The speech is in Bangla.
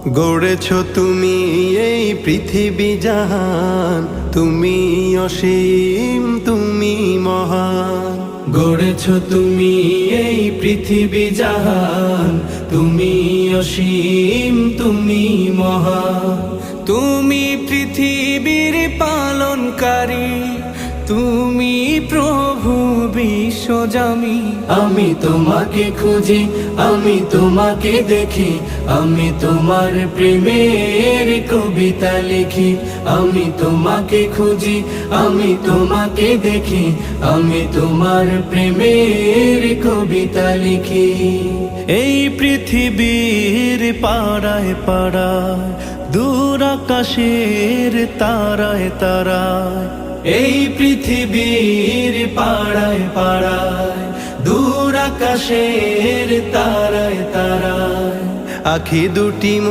গড়েছ তুমি এই পৃথিবী জাহান, তুমি অসীম, তুমি মহান। গড়েছ তুমি এই পৃথিবী জাহান, তুমি অসীম, তুমি মহান। তুমি পৃথিবীর পালনকারী, তুমি প্রভু বিশ্বজামি। আমি তোমাকে খুঁজি, আমি তোমাকে দেখি, আমি তোমার প্রেমের কবিতা লিখি। আমি তোমাকে খুঁজি, আমি তোমাকে দেখি, আমি তোমার প্রেমের কবিতা লিখি। এই পৃথিবীর পাড়ায় পাড়ায়, দূর আকাশের তারায় তারায়, এই পৃথিবীর পাড়ায় পাড়ায়, দূর আকাশের তারায় তারায়, আখি দুটি